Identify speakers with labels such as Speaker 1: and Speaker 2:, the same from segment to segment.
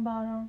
Speaker 1: 12।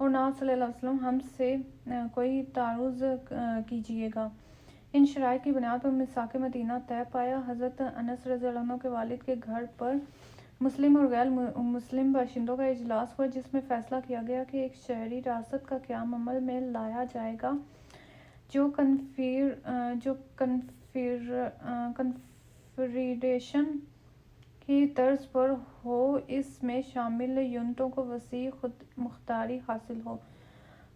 Speaker 1: اور نہ صلی اللہ علیہ وسلم ہم سے کوئی تعارض کیجیے گا۔ ان شرائط کی بنیاد پر میثاق مدینہ طے پایا۔ حضرت انس رضی اللہ عنہ کے والد کے گھر پر مسلم اور غیر مسلم باشندوں کا اجلاس ہوا، جس میں فیصلہ کیا گیا کہ ایک شہری ریاست کا قیام عمل میں لایا جائے گا جو کنفیڈریشن کی طرز پر ہو، اس میں شامل یونٹوں کو وسیع خود مختاری حاصل ہو۔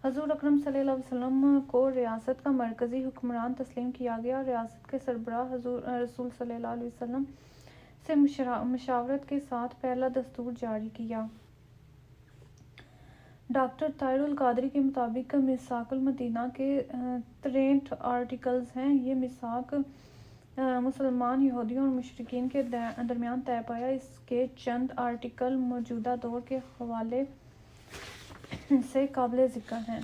Speaker 1: حضور اکرم صلی اللہ علیہ وسلم کو ریاست کا مرکزی حکمران تسلیم کیا گیا۔ ریاست کے سربراہ رسول صلی اللہ علیہ وسلم سے مشاورت کے ساتھ پہلا دستور جاری کیا۔ ڈاکٹر طاہر القادری کے مطابق میثاق المدینہ کے 63 آرٹیکلز ہیں۔ یہ میثاق مسلمان، یہودیوں اور مشرکین کے درمیان طے پایا۔ اس کے چند آرٹیکل موجودہ دور کے حوالے سے قابل ذکر ہیں۔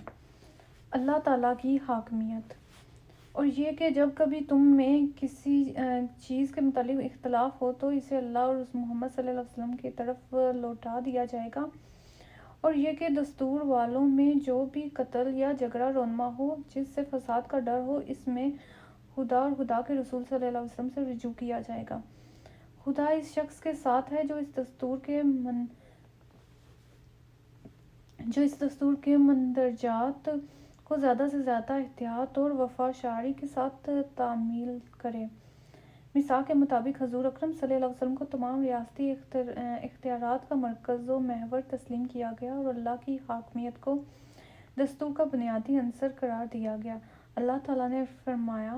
Speaker 1: اللہ تعالیٰ کی حاکمیت، اور یہ کہ جب کبھی تم میں کسی چیز کے متعلق اختلاف ہو تو اسے اللہ اور محمد صلی اللہ علیہ وسلم کی طرف لوٹا دیا جائے گا، اور یہ کہ دستور والوں میں جو بھی قتل یا جھگڑا رونما ہو، جس سے فساد کا ڈر ہو، اس میں خدا اور خدا کے رسول صلی اللہ علیہ وسلم سے رجوع کیا جائے گا۔ خدا اس شخص کے ساتھ ہے جو اس دستور کے مندرجات کو زیادہ سے زیادہ احتیاط اور وفا شعاری کے ساتھ تعمیل کرے۔ میثاق کے مطابق حضور اکرم صلی اللہ علیہ وسلم کو تمام ریاستی اختیارات کا مرکز و محور تسلیم کیا گیا اور اللہ کی حاکمیت کو دستور کا بنیادی عنصر قرار دیا گیا۔ اللہ تعالیٰ نے فرمایا،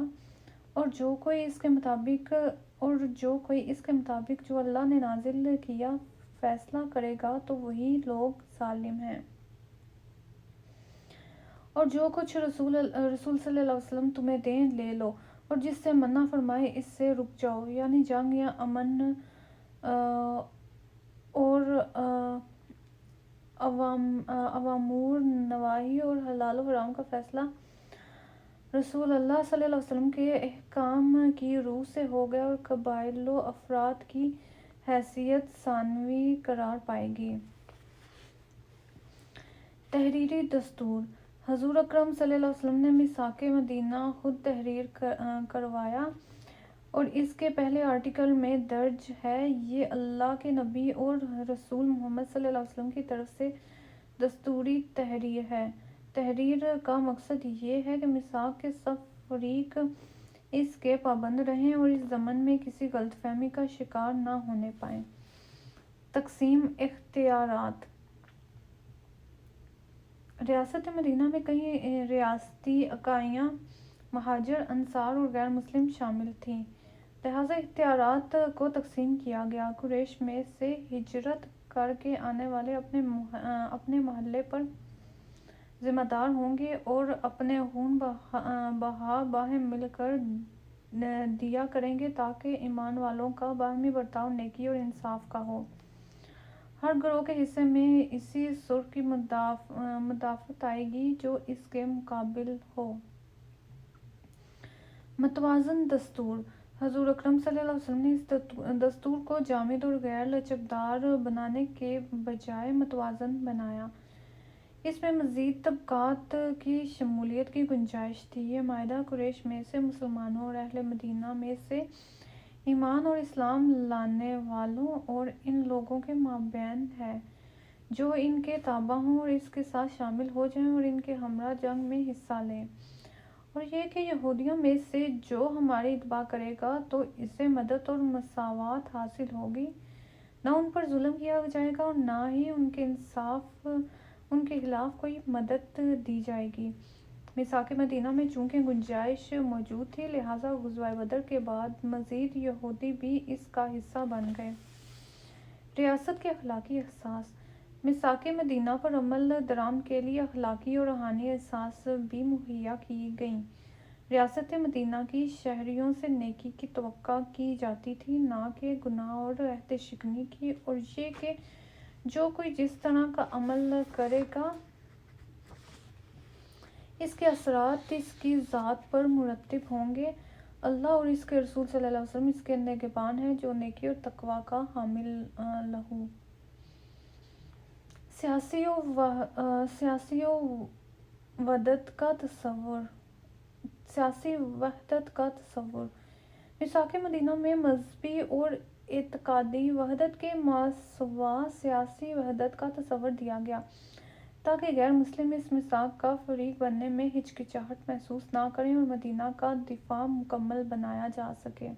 Speaker 1: اور جو کوئی اس کے مطابق جو اللہ نے نازل کیا فیصلہ کرے گا تو وہی لوگ ظالم ہیں۔ اور جو کچھ رسول صلی اللہ علیہ وسلم تمہیں دیں لے لو، اور جس سے منع فرمائے اس سے رک جاؤ، یعنی جنگ یا امن اور اوامر نواہی اور حلال و حرام کا فیصلہ رسول اللہ صلی اللہ علیہ وسلم کے احکام کی روح سے ہو گیا اور قبائل و افراد کی حیثیت ثانوی قرار پائے گی۔ تحریری دستور، حضور اکرم صلی اللہ علیہ وسلم نے میثاق مدینہ خود تحریر کروایا اور اس کے پہلے آرٹیکل میں درج ہے۔ یہ اللہ کے نبی اور رسول محمد صلی اللہ علیہ وسلم کی طرف سے دستوری تحریر ہے۔ تحریر کا مقصد یہ ہے کہ میثاق کے سب فریق اس کے پابند رہیں اور اس ضمن میں کسی غلط فہمی کا شکار نہ ہونے پائیں۔ تقسیم اختیارات، ریاست مدینہ میں کئی ریاستی اکائیاں مہاجر، انصار اور غیر مسلم شامل تھیں، لہٰذا اختیارات کو تقسیم کیا گیا۔ قریش میں سے ہجرت کر کے آنے والے اپنے محلے پر ذمہ دار ہوں گے اور اپنے خون بہا باہم مل کر دیا کریں گے تاکہ ایمان والوں کا باہمی برتاؤ نیکی اور انصاف کا ہو۔ ہر گروہ کے حصے میں اسی سرخ کی مدافعت آئے گی جو اس کے مقابل ہو۔ متوازن دستور، حضور اکرم صلی اللہ علیہ وسلم نے اس دستور کو جامد اور غیر لچکدار بنانے کے بجائے متوازن بنایا۔ اس میں مزید طبقات کی شمولیت کی گنجائش تھی۔ یہ معاہدہ قریش میں سے مسلمانوں اور اہل مدینہ میں سے ایمان اور اسلام لانے والوں اور ان لوگوں کے مابین ہے جو ان کے تابع ہوں اور اس کے ساتھ شامل ہو جائیں اور ان کے ہمراہ جنگ میں حصہ لیں، اور یہ کہ یہودیوں میں سے جو ہماری اتباع کرے گا تو اسے مدد اور مساوات حاصل ہوگی، نہ ان پر ظلم کیا جائے گا اور نہ ہی ان کے خلاف کوئی مدد دی جائے گی۔ میثاق مدینہ میں چونکہ گنجائش موجود تھی، لہٰذا غزوہ بدر کے بعد مزید یہودی بھی اس کا حصہ بن گئے۔ ریاست کے اخلاقی احساس، میثاق مدینہ پر عمل درآمد کے لیے اخلاقی اور روحانی احساس بھی مہیا کی گئیں۔ ریاست مدینہ کی شہریوں سے نیکی کی توقع کی جاتی تھی، نہ کہ گناہ اور عہد شکنی کی، اور یہ کہ جو کوئی جس طرح کا عمل کرے گا اس کے اثرات اس کی ذات پر مرتب ہوں گے۔ اللہ اور اس کے رسول صلی اللہ علیہ وسلم اس کے نگہبان ہیں جو نیکی اور تقویٰ کا حامل لہو سیاسی وحدت کا تصور میثاق مدینہ میں مذہبی اور اعتقادی وحدت کے ماسوا سیاسی وحدت کا تصور دیا گیا تاکہ غیر مسلم اس میثاق کا فریق بننے میں ہچکچاہٹ محسوس نہ کریں اور مدینہ کا دفاع مکمل بنایا جا سکے۔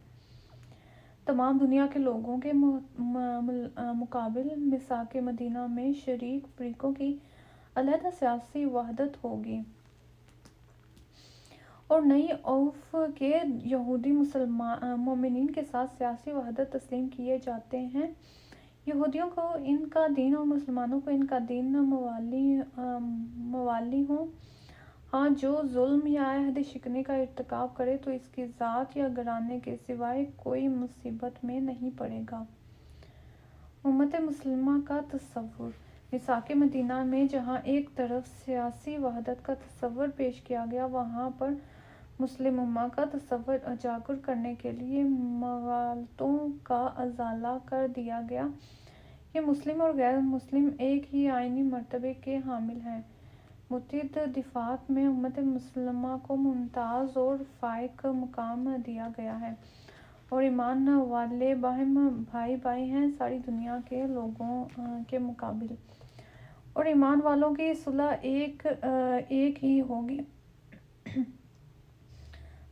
Speaker 1: تمام دنیا کے لوگوں کے مقابل میثاق مدینہ میں شریک فریقوں کی علیحدہ سیاسی وحدت ہوگی اور نئی اوف کے یہودی مومنین کے ساتھ سیاسی وحدت تسلیم کیے جاتے ہیں۔ یہودیوں کو ان کا دین اور مسلمانوں کو ان کا دین موالی ہوں۔ ہاں جو ظلم یا عہد شکنی کا ارتکاب کرے تو اس کی ذات یا گھرانے کے سوائے کوئی مصیبت میں نہیں پڑے گا۔ امت مسلمہ کا تصور میثاق مدینہ میں جہاں ایک طرف سیاسی وحدت کا تصور پیش کیا گیا وہاں پر مسلم امہ کا تصور اجاگر کرنے کے لیے مغالطوں کا ازالہ کر دیا گیا کہ مسلم اور غیر مسلم ایک ہی آئینی مرتبے کے حامل ہیں۔ متعدد دفعات میں امت مسلمہ کو ممتاز اور فائق مقام دیا گیا ہے اور ایمان والے باہم بھائی بھائی ہیں ساری دنیا کے لوگوں کے مقابل، اور ایمان والوں کی صلح ایک ہی ہوگی۔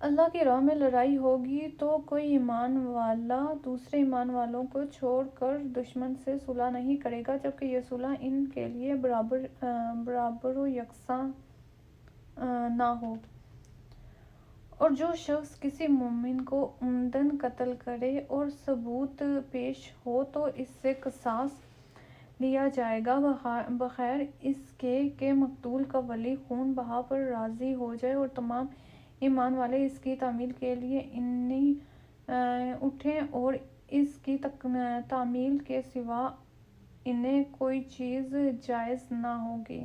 Speaker 1: اللہ کی راہ میں لڑائی ہوگی تو کوئی ایمان والا دوسرے ایمان والوں کو چھوڑ کر دشمن سے صلح نہیں کرے گا جبکہ یہ صلح ان کے لیے برابر و یکساں نہ ہو۔ اور جو شخص کسی مومن کو عمداً قتل کرے اور ثبوت پیش ہو تو اس سے قصاص لیا جائے گا بغیر اس کے کہ مقتول کا ولی خون بہا پر راضی ہو جائے اور تمام ایمان والے اس کی تعمیل کے لیے انی اٹھیں اور اس کی تعمیل کے سوا انہیں کوئی چیز جائز نہ ہوگی۔